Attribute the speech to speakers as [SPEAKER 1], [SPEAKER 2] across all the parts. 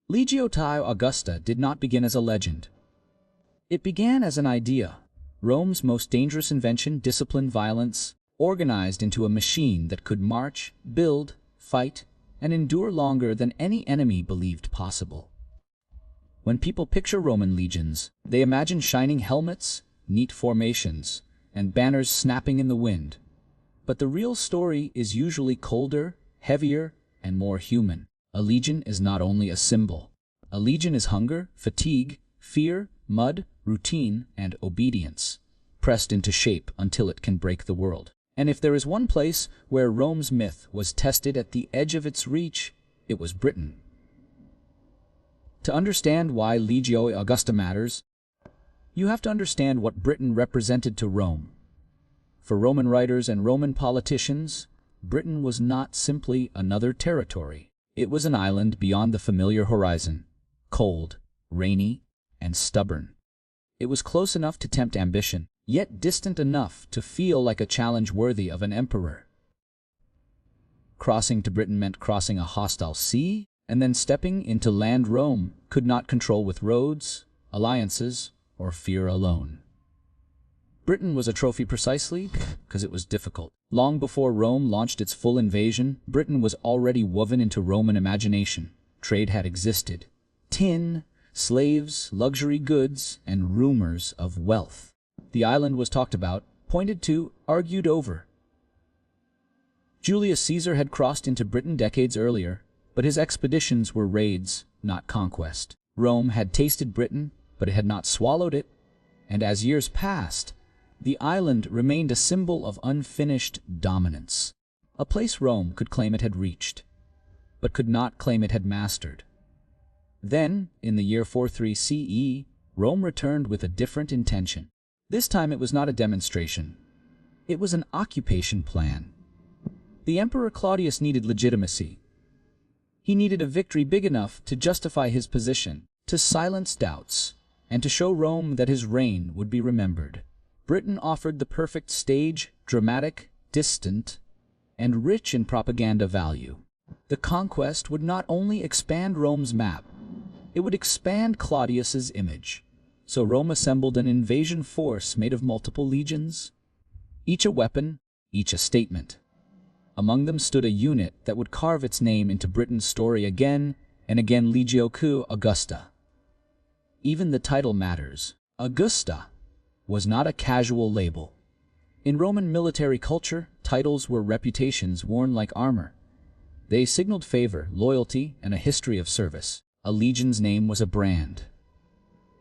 [SPEAKER 1] LEGIO II Augusta did not begin as a legend. It began as an idea. Rome's most dangerous invention, disciplined violence, organized into a machine that could march, build, fight, and endure longer than any enemy believed possible. When people picture Roman legions, they imagine shining helmets, neat formations, and banners snapping in the wind. But the real story is usually colder, heavier, and more human. A legion is not only a symbol. A legion is hunger, fatigue, fear, mud, routine, and obedience, pressed into shape until it can break the world. And if there is one place where Rome's myth was tested at the edge of its reach, it was Britain. To understand why LEGIO Augusta matters, you have to understand what Britain represented to Rome. For Roman writers and Roman politicians, Britain was not simply another territory. It was an island beyond the familiar horizon, cold, rainy, and stubborn. It was close enough to tempt ambition, yet distant enough to feel like a challenge worthy of an emperor. Crossing to Britain meant crossing a hostile sea, and then stepping into land Rome could not control with roads, alliances, or fear alone. Britain was a trophy precisely because it was difficult. Long before Rome launched its full invasion, Britain was already woven into Roman imagination. Trade had existed. Tin, slaves, luxury goods, and rumors of wealth. The island was talked about, pointed to, argued over. Julius Caesar had crossed into Britain decades earlier, but his expeditions were raids, not conquest. Rome had tasted Britain, but it had not swallowed it, and as years passed, the island remained a symbol of unfinished dominance. A place Rome could claim it had reached, but could not claim it had mastered. Then, in the year 43 CE, Rome returned with a different intention. This time it was not a demonstration. It was an occupation plan. The Emperor Claudius needed legitimacy. He needed a victory big enough to justify his position, to silence doubts, and to show Rome that his reign would be remembered. Britain offered the perfect stage, dramatic, distant, and rich in propaganda value. The conquest would not only expand Rome's map, it would expand Claudius's image. So Rome assembled an invasion force made of multiple legions, each a weapon, each a statement. Among them stood a unit that would carve its name into Britain's story again and again: LEGIO II Augusta. Even the title matters. Augusta was not a casual label. In Roman military culture, titles were reputations worn like armor. They signaled favor, loyalty, and a history of service. A legion's name was a brand.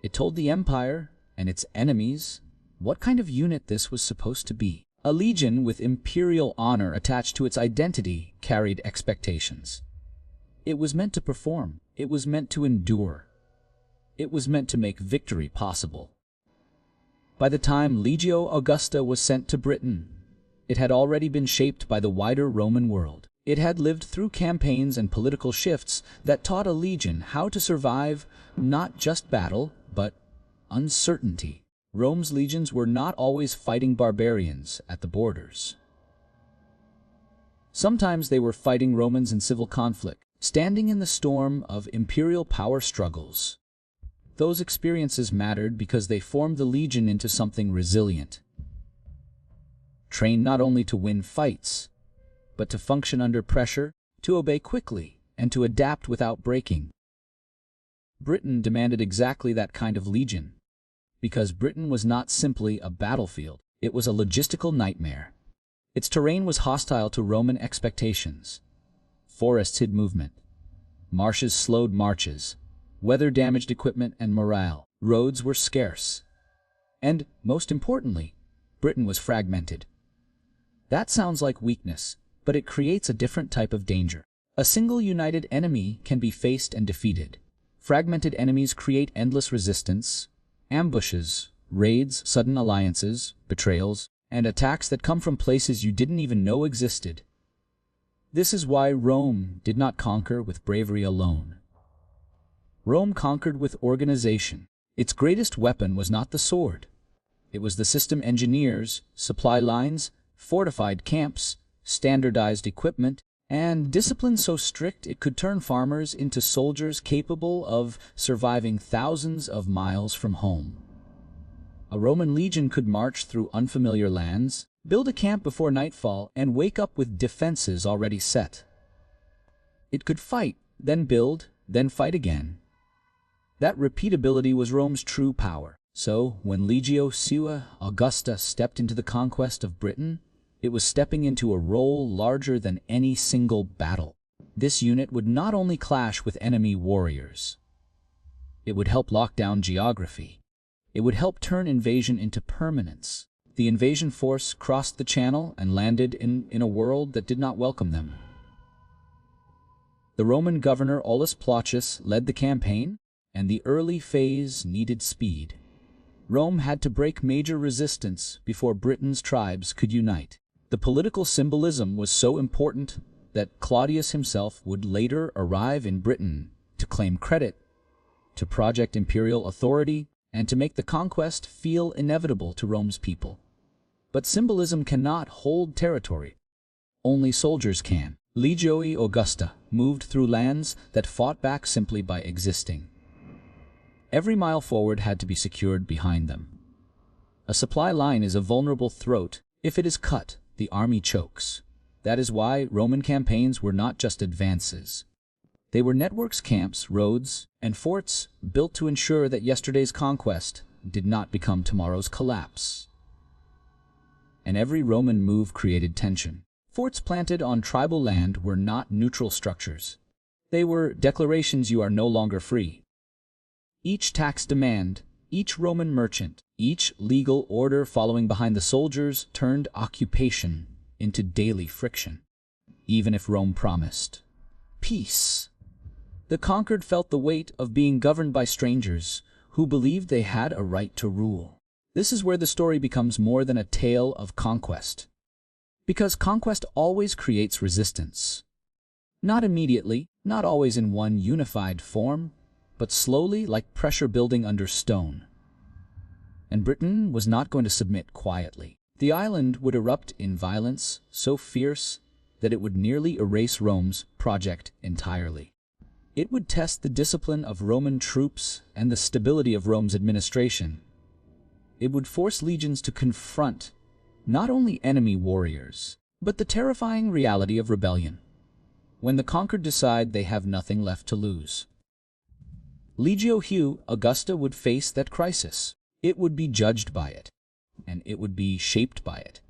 [SPEAKER 1] It told the empire and its enemies what kind of unit this was supposed to be. A legion with imperial honor attached to its identity carried expectations. It was meant to perform. It was meant to endure. It was meant to make victory possible. By the time LEGIO Augusta was sent to Britain, it had already been shaped by the wider Roman world. It had lived through campaigns and political shifts that taught a legion how to survive not just battle, but uncertainty. Rome's legions were not always fighting barbarians at the borders. Sometimes they were fighting Romans in civil conflict, standing in the storm of imperial power struggles. Those experiences mattered because they formed the legion into something resilient. Trained not only to win fights, but to function under pressure, to obey quickly, and to adapt without breaking. Britain demanded exactly that kind of legion, because Britain was not simply a battlefield, it was a logistical nightmare. Its terrain was hostile to Roman expectations. Forests hid movement. Marshes slowed marches. Weather damaged equipment and morale. Roads were scarce. And, most importantly, Britain was fragmented. That sounds like weakness, but it creates a different type of danger. A single united enemy can be faced and defeated. Fragmented enemies create endless resistance, ambushes, raids, sudden alliances, betrayals, and attacks that come from places you didn't even know existed. This is why Rome did not conquer with bravery alone. Rome conquered with organization. Its greatest weapon was not the sword. It was the system: engineers, supply lines, fortified camps, standardized equipment, and discipline so strict it could turn farmers into soldiers capable of surviving thousands of miles from home. A Roman legion could march through unfamiliar lands, build a camp before nightfall, and wake up with defenses already set. It could fight, then build, then fight again. That repeatability was Rome's true power. So, when Legio II Augusta stepped into the conquest of Britain, it was stepping into a role larger than any single battle. This unit would not only clash with enemy warriors. It would help lock down geography. It would help turn invasion into permanence. The invasion force crossed the channel and landed in a world that did not welcome them. The Roman governor Aulus Plautius led the campaign, and the early phase needed speed. Rome had to break major resistance before Britain's tribes could unite. The political symbolism was so important that Claudius himself would later arrive in Britain to claim credit, to project imperial authority, and to make the conquest feel inevitable to Rome's people. But symbolism cannot hold territory. Only soldiers can. Legio Augusta moved through lands that fought back simply by existing. Every mile forward had to be secured behind them. A supply line is a vulnerable throat. If it is cut, the army chokes. That is why Roman campaigns were not just advances. They were networks, camps, roads, and forts built to ensure that yesterday's conquest did not become tomorrow's collapse. And every Roman move created tension. Forts planted on tribal land were not neutral structures. They were declarations you are no longer free. Each tax demand, each Roman merchant, each legal order following behind the soldiers turned occupation into daily friction. Even if Rome promised peace, the conquered felt the weight of being governed by strangers who believed they had a right to rule. This is where the story becomes more than a tale of conquest. Because conquest always creates resistance. Not immediately, not always in one unified form, but slowly, like pressure building under stone. And Britain was not going to submit quietly. The island would erupt in violence so fierce that it would nearly erase Rome's project entirely. It would test the discipline of Roman troops and the stability of Rome's administration. It would force legions to confront not only enemy warriors, but the terrifying reality of rebellion, when the conquered decide they have nothing left to lose. Legio II Augusta would face that crisis. It would be judged by it, and it would be shaped by it.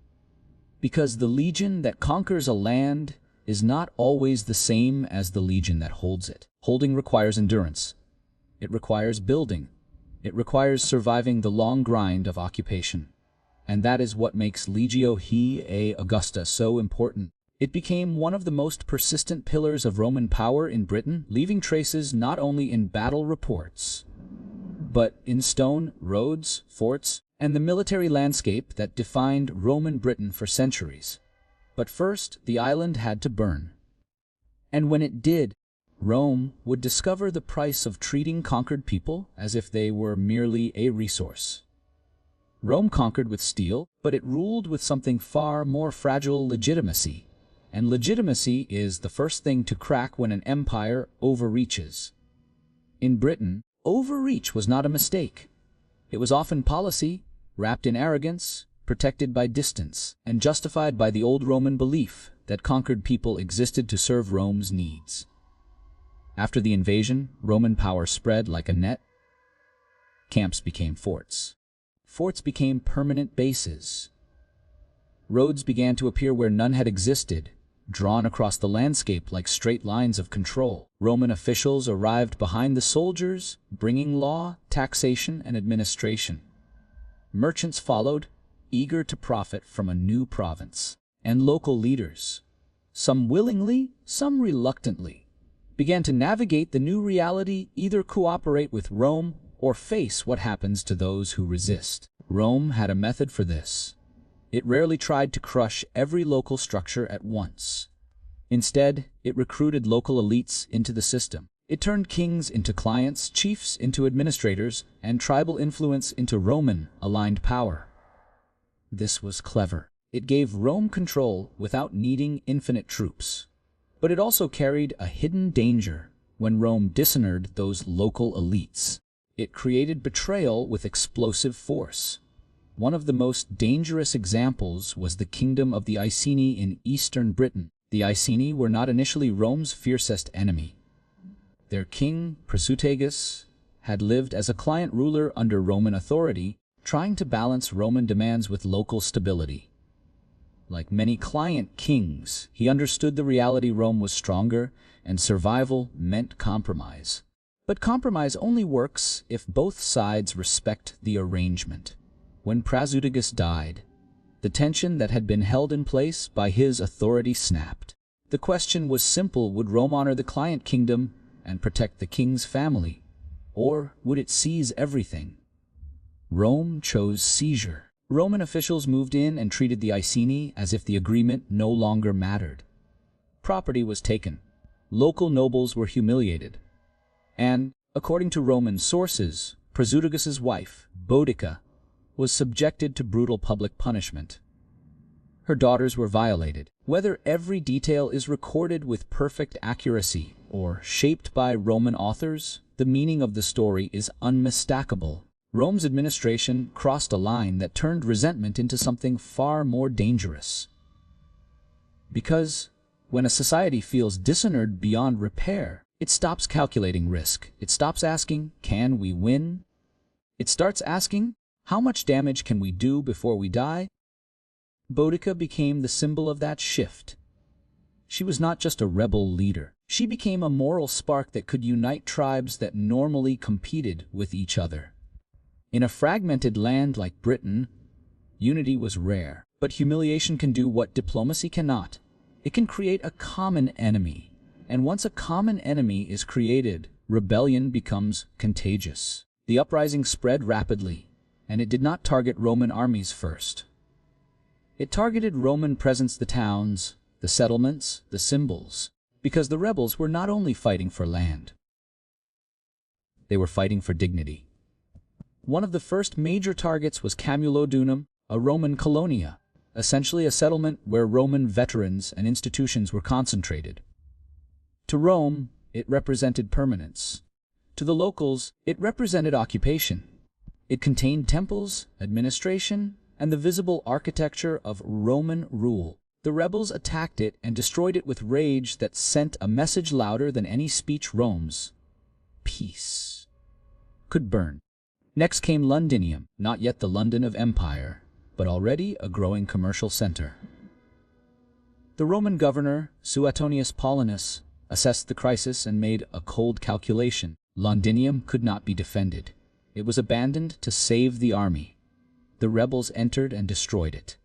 [SPEAKER 1] Because the legion that conquers a land is not always the same as the legion that holds it. Holding requires endurance. It requires building. It requires surviving the long grind of occupation. And that is what makes Legio II Augusta so important. It became one of the most persistent pillars of Roman power in Britain, leaving traces not only in battle reports, but in stone, roads, forts, and the military landscape that defined Roman Britain for centuries. But first, the island had to burn. And when it did, Rome would discover the price of treating conquered people as if they were merely a resource. Rome conquered with steel, but it ruled with something far more fragile: legitimacy. And legitimacy is the first thing to crack when an empire overreaches. In Britain, overreach was not a mistake. It was often policy, wrapped in arrogance, protected by distance, and justified by the old Roman belief that conquered people existed to serve Rome's needs. After the invasion, Roman power spread like a net. Camps became forts. Forts became permanent bases. Roads began to appear where none had existed, drawn across the landscape like straight lines of control. Roman officials arrived behind the soldiers, bringing law, taxation, and administration. Merchants followed, eager to profit from a new province. And local leaders, some willingly, some reluctantly, began to navigate the new reality, either cooperate with Rome or face what happens to those who resist. Rome had a method for this. It rarely tried to crush every local structure at once. Instead, it recruited local elites into the system. It turned kings into clients, chiefs into administrators, and tribal influence into Roman-aligned power. This was clever. It gave Rome control without needing infinite troops. But it also carried a hidden danger when Rome dishonored those local elites. It created betrayal with explosive force. One of the most dangerous examples was the kingdom of the Iceni in eastern Britain. The Iceni were not initially Rome's fiercest enemy. Their king, Prasutagus, had lived as a client ruler under Roman authority, trying to balance Roman demands with local stability. Like many client kings, he understood the reality Rome was stronger, and survival meant compromise. But compromise only works if both sides respect the arrangement. When Prasutagus died, the tension that had been held in place by his authority snapped. The question was simple: would Rome honor the client kingdom and protect the king's family, or would it seize everything? Rome chose seizure. Roman officials moved in and treated the Iceni as if the agreement no longer mattered. Property was taken. Local nobles were humiliated. And, according to Roman sources, Prasutagus' wife, Boudica, was subjected to brutal public punishment. Her daughters were violated. Whether every detail is recorded with perfect accuracy or shaped by Roman authors, the meaning of the story is unmistakable. Rome's administration crossed a line that turned resentment into something far more dangerous. Because when a society feels dishonored beyond repair, it stops calculating risk. It stops asking, can we win? It starts asking, how much damage can we do before we die? Boudica became the symbol of that shift. She was not just a rebel leader. She became a moral spark that could unite tribes that normally competed with each other. In a fragmented land like Britain, unity was rare. But humiliation can do what diplomacy cannot. It can create a common enemy. And once a common enemy is created, rebellion becomes contagious. The uprising spread rapidly, and it did not target Roman armies first. It targeted Roman presence, the towns, the settlements, the symbols, because the rebels were not only fighting for land. They were fighting for dignity. One of the first major targets was Camulodunum, a Roman colonia, essentially a settlement where Roman veterans and institutions were concentrated. To Rome, it represented permanence. To the locals, it represented occupation. It contained temples, administration, and the visible architecture of Roman rule. The rebels attacked it and destroyed it with rage that sent a message louder than any speech. Rome's peace could burn. Next came Londinium, not yet the London of Empire, but already a growing commercial center. The Roman governor, Suetonius Paulinus, assessed the crisis and made a cold calculation. Londinium could not be defended. It was abandoned to save the army. The rebels entered and destroyed it.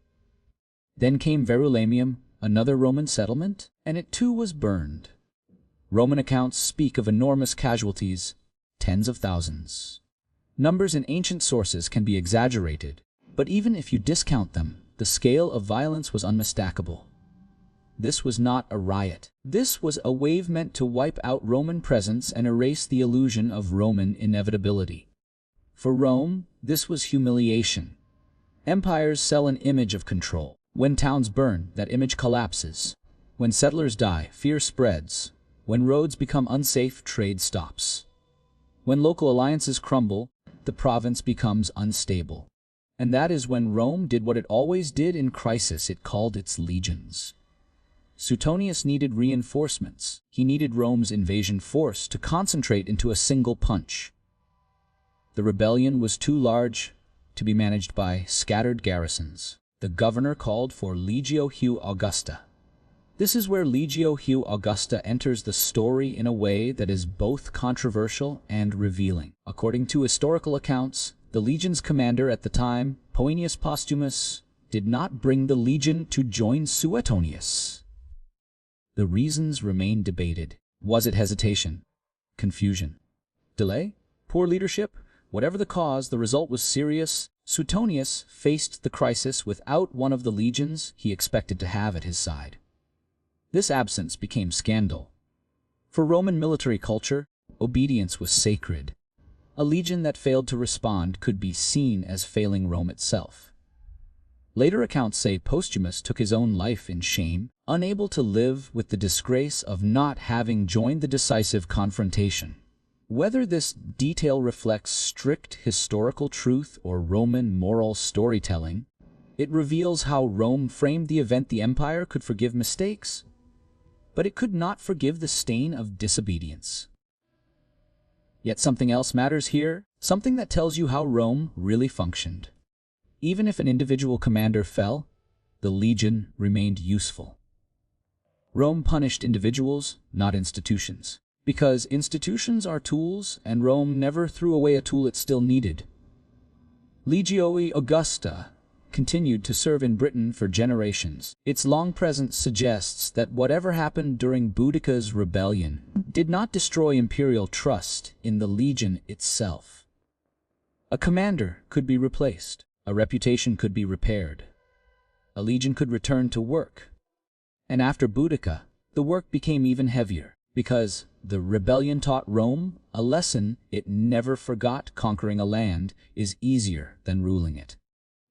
[SPEAKER 1] Then came Verulamium, another Roman settlement, and it too was burned. Roman accounts speak of enormous casualties, tens of thousands. Numbers in ancient sources can be exaggerated, but even if you discount them, the scale of violence was unmistakable. This was not a riot. This was a wave meant to wipe out Roman presence and erase the illusion of Roman inevitability. For Rome, this was humiliation. Empires sell an image of control. When towns burn, that image collapses. When settlers die, fear spreads. When roads become unsafe, trade stops. When local alliances crumble, the province becomes unstable. And that is when Rome did what it always did in crisis. It called its legions. Suetonius needed reinforcements. He needed Rome's invasion force to concentrate into a single punch. The rebellion was too large to be managed by scattered garrisons. The governor called for Legio II Augusta. This is where Legio II Augusta enters the story in a way that is both controversial and revealing. According to historical accounts, the legion's commander at the time, Poenius Postumus, did not bring the legion to join Suetonius. The reasons remain debated. Was it hesitation? Confusion? Delay? Poor leadership? Whatever the cause, the result was serious. Suetonius faced the crisis without one of the legions he expected to have at his side. This absence became scandal. For Roman military culture, obedience was sacred. A legion that failed to respond could be seen as failing Rome itself. Later accounts say Postumus took his own life in shame. unable to live with the disgrace of not having joined the decisive confrontation. Whether this detail reflects strict historical truth or Roman moral storytelling, it reveals how Rome framed the event. The empire could forgive mistakes, but it could not forgive the stain of disobedience. Yet something else matters here, something that tells you how Rome really functioned. Even if an individual commander fell, the legion remained useful. Rome punished individuals, not institutions. Because institutions are tools, and Rome never threw away a tool it still needed. LEGIO Augusta continued to serve in Britain for generations. Its long presence suggests that whatever happened during Boudicca's rebellion did not destroy imperial trust in the legion itself. A commander could be replaced, a reputation could be repaired, a legion could return to work. And after Boudicca, the work became even heavier. Because the rebellion taught Rome a lesson it never forgot: conquering a land is easier than ruling it.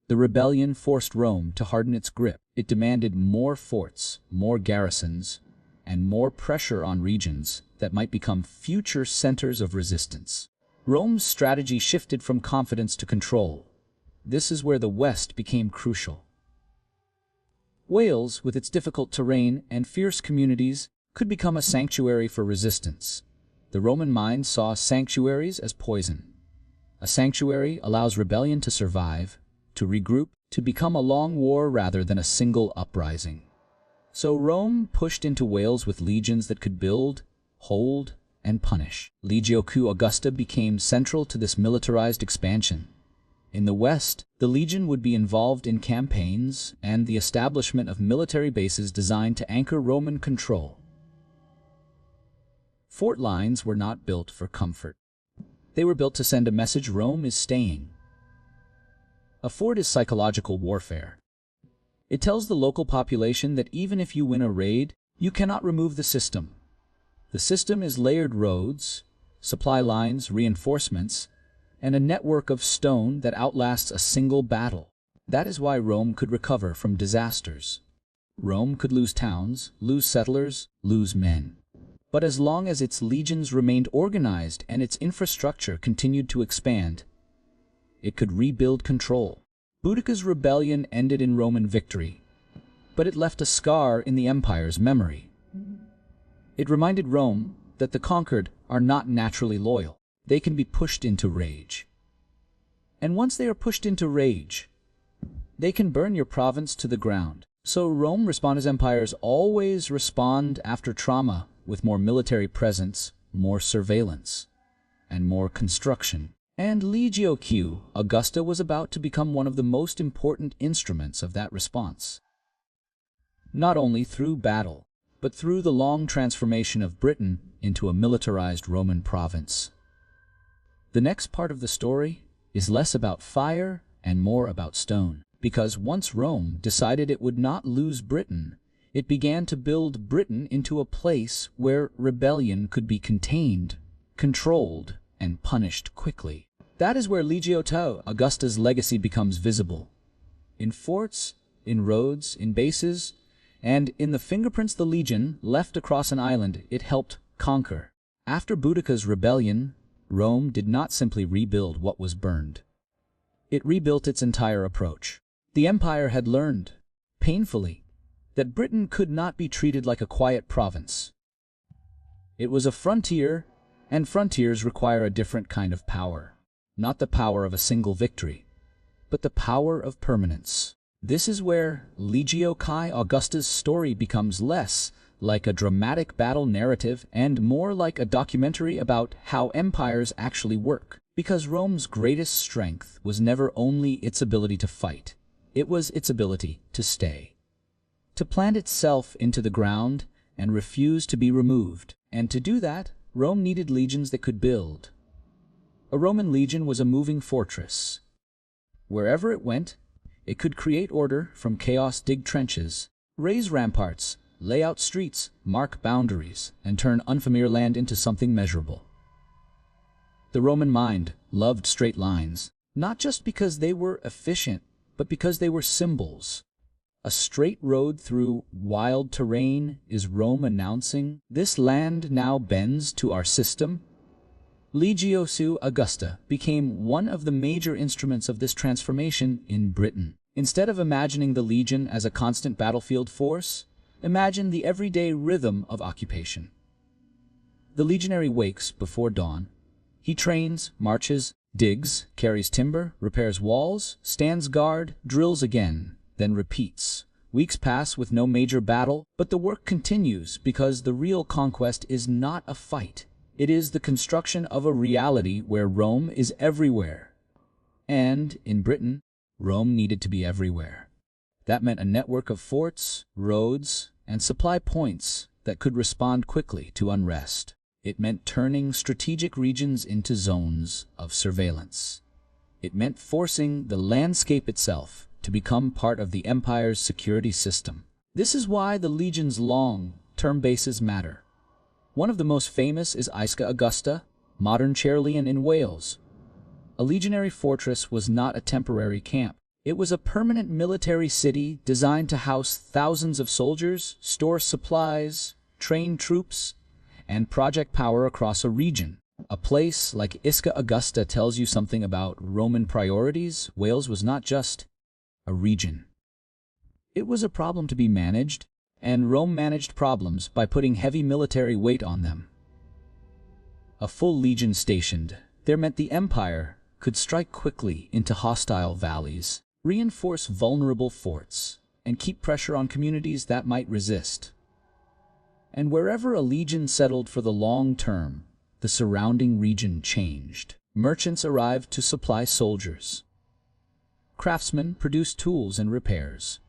[SPEAKER 1] The rebellion forced Rome to harden its grip. It demanded more forts, more garrisons, and more pressure on regions that might become future centers of resistance. Rome's strategy shifted from confidence to control. This is where the West became crucial. Wales, with its difficult terrain and fierce communities, could become a sanctuary for resistance. The Roman mind saw sanctuaries as poison. A sanctuary allows rebellion to survive, to regroup, to become a long war rather than a single uprising. So Rome pushed into Wales with legions that could build, hold, and punish. LEGIO II Augusta became central to this militarized expansion. In the West, the legion would be involved in campaigns and the establishment of military bases designed to anchor Roman control. Fort lines were not built for comfort. They were built to send a message: Rome is staying. A fort is psychological warfare. It tells the local population that even if you win a raid, you cannot remove the system. The system is layered roads, supply lines, reinforcements, and a network of stone that outlasts a single battle. That is why Rome could recover from disasters. Rome could lose towns, lose settlers, lose men. But as long as its legions remained organized and its infrastructure continued to expand, it could rebuild control. Boudicca's rebellion ended in Roman victory, but it left a scar in the empire's memory. It reminded Rome that the conquered are not naturally loyal. They can be pushed into rage. And once they are pushed into rage, they can burn your province to the ground. So Rome responded as empires always respond after trauma, with more military presence, more surveillance, and more construction. And LEGIO II Augusta was about to become one of the most important instruments of that response. Not only through battle, but through the long transformation of Britain into a militarized Roman province. The next part of the story is less about fire and more about stone. Because once Rome decided it would not lose Britain, it began to build Britain into a place where rebellion could be contained, controlled, and punished quickly. That is where LEGIO II Augusta's legacy becomes visible. In forts, in roads, in bases, and in the fingerprints the legion left across an island it helped conquer. After Boudicca's rebellion, Rome did not simply rebuild what was burned. It rebuilt its entire approach. The empire had learned, painfully, that Britain could not be treated like a quiet province. It was a frontier, and frontiers require a different kind of power. Not the power of a single victory, but the power of permanence. This is where LEGIO II Augusta's story becomes less like a dramatic battle narrative and more like a documentary about how empires actually work. Because Rome's greatest strength was never only its ability to fight, it was its ability to stay. To plant itself into the ground and refuse to be removed. And to do that, Rome needed legions that could build. A Roman legion was a moving fortress. Wherever it went, it could create order from chaos, dig trenches, raise ramparts, lay out streets, mark boundaries, and turn unfamiliar land into something measurable. The Roman mind loved straight lines, not just because they were efficient, but because they were symbols. A straight road through wild terrain is Rome announcing, "This land now bends to our system." LEGIO II Augusta became one of the major instruments of this transformation in Britain. Instead of imagining the legion as a constant battlefield force, imagine the everyday rhythm of occupation. The legionary wakes before dawn. He trains, marches, digs, carries timber, repairs walls, stands guard, drills again, then repeats. Weeks pass with no major battle, but the work continues because the real conquest is not a fight. It is the construction of a reality where Rome is everywhere. And, in Britain, Rome needed to be everywhere. That meant a network of forts, roads, and supply points that could respond quickly to unrest. It meant turning strategic regions into zones of surveillance. It meant forcing the landscape itself to become part of the empire's security system. This is why the legion's long-term bases matter. One of the most famous is Aisca Augusta, modern Caerleon in Wales. A legionary fortress was not a temporary camp. It was a permanent military city designed to house thousands of soldiers, store supplies, train troops, and project power across a region. A place like Aisca Augusta tells you something about Roman priorities. Wales was not just a region. It was a problem to be managed, and Rome managed problems by putting heavy military weight on them. A full legion stationed there meant the empire could strike quickly into hostile valleys, reinforce vulnerable forts, and keep pressure on communities that might resist. And wherever a legion settled for the long term, the surrounding region changed. Merchants arrived to supply soldiers. Craftsmen produced tools and repairs.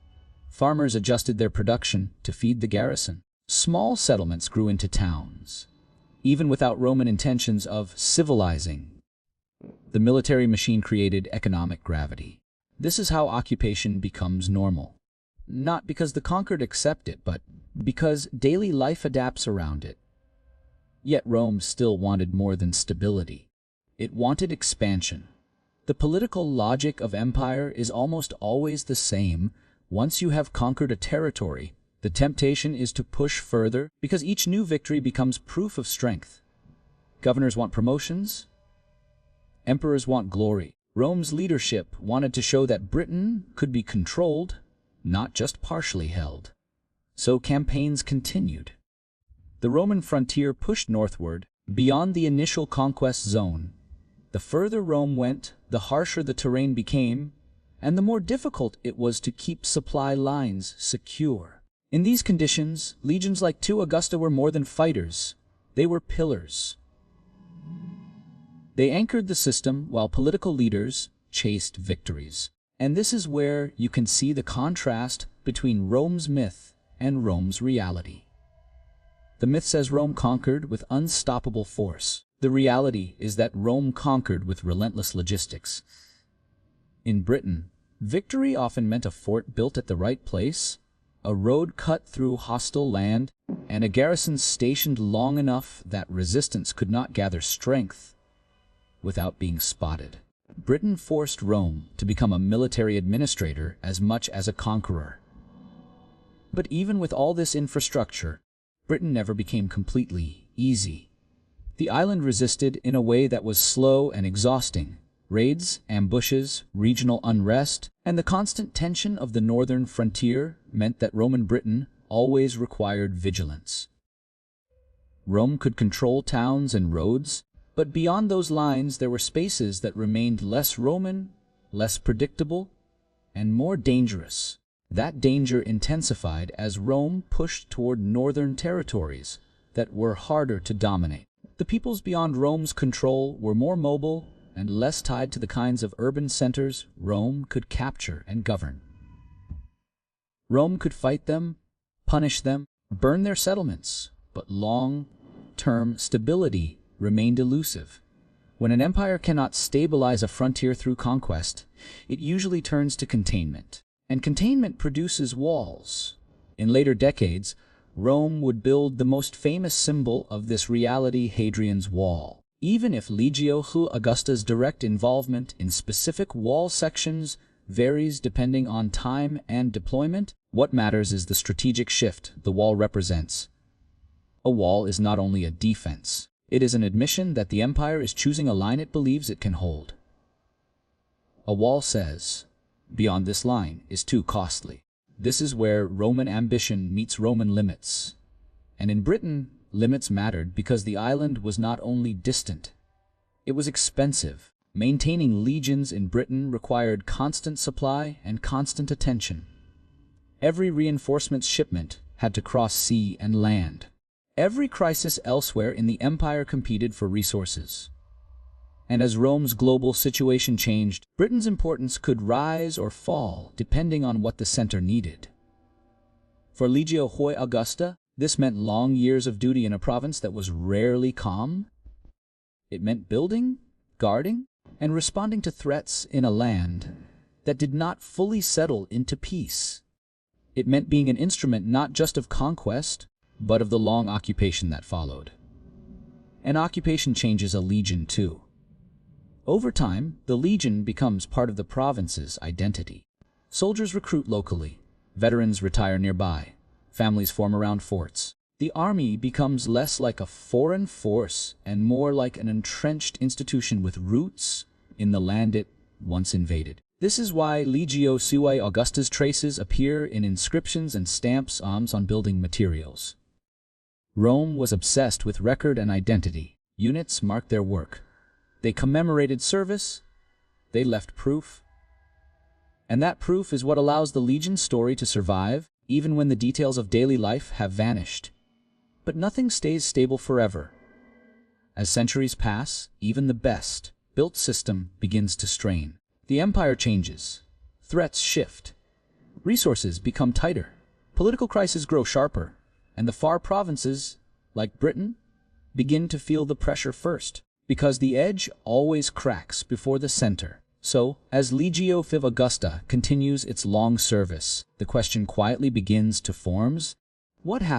[SPEAKER 1] Farmers adjusted their production to feed the garrison. Small settlements grew into towns. Even without Roman intentions of civilizing, the military machine created economic gravity. This is how occupation becomes normal. Not because the conquered accept it, but because daily life adapts around it. Yet Rome still wanted more than stability. It wanted expansion. The political logic of empire is almost always the same. Once you have conquered a territory, the temptation is to push further because each new victory becomes proof of strength. Governors want promotions. Emperors want glory. Rome's leadership wanted to show that Britain could be controlled, not just partially held. So campaigns continued. The Roman frontier pushed northward, beyond the initial conquest zone. The further Rome went, the harsher the terrain became, and the more difficult it was to keep supply lines secure. In these conditions, legions like II Augusta were more than fighters. They were pillars. They anchored the system while political leaders chased victories. And this is where you can see the contrast between Rome's myth and Rome's reality. The myth says Rome conquered with unstoppable force. The reality is that Rome conquered with relentless logistics. In Britain, victory often meant a fort built at the right place, a road cut through hostile land, and a garrison stationed long enough that resistance could not gather strength without being spotted. Britain forced Rome to become a military administrator as much as a conqueror. But even with all this infrastructure, Britain never became completely easy. The island resisted in a way that was slow and exhausting. Raids, ambushes, regional unrest, and the constant tension of the northern frontier meant that Roman Britain always required vigilance. Rome could control towns and roads, but beyond those lines there were spaces that remained less Roman, less predictable, and more dangerous. That danger intensified as Rome pushed toward northern territories that were harder to dominate. The peoples beyond Rome's control were more mobile and less tied to the kinds of urban centers Rome could capture and govern. Rome could fight them, punish them, burn their settlements, but long-term stability remained elusive. When an empire cannot stabilize a frontier through conquest, it usually turns to containment. And containment produces walls. In later decades, Rome would build the most famous symbol of this reality, Hadrian's Wall. Even if LEGIO II Augusta's direct involvement in specific wall sections varies depending on time and deployment. What matters is the strategic shift the wall represents. A wall is not only a defense, it is an admission that the empire is choosing a line it believes it can hold. A wall says, beyond this line is too costly. This is where Roman ambition meets Roman limits. And in Britain, limits mattered because the island was not only distant, it was expensive. Maintaining legions in Britain required constant supply and constant attention. Every reinforcement shipment had to cross sea and land. Every crisis elsewhere in the empire competed for resources. And as Rome's global situation changed, Britain's importance could rise or fall depending on what the center needed. For LEGIO II Augusta, this meant long years of duty in a province that was rarely calm. It meant building, guarding, and responding to threats in a land that did not fully settle into peace. It meant being an instrument not just of conquest, but of the long occupation that followed. An occupation changes a legion too. Over time, the legion becomes part of the province's identity. Soldiers recruit locally, veterans retire nearby, families form around forts. The army becomes less like a foreign force and more like an entrenched institution with roots in the land it once invaded. This is why LEGIO II Augusta's traces appear in inscriptions and stamps on building materials. Rome was obsessed with record and identity. Units marked their work. They commemorated service. They left proof. And that proof is what allows the legion's story to survive, even when the details of daily life have vanished. But nothing stays stable forever. As centuries pass, even the best built system begins to strain. The empire changes. Threats shift. Resources become tighter. Political crises grow sharper. And the far provinces, like Britain, begin to feel the pressure first. Because the edge always cracks before the center. So, as LEGIO II Augusta continues its long service, the question quietly begins to form: what happens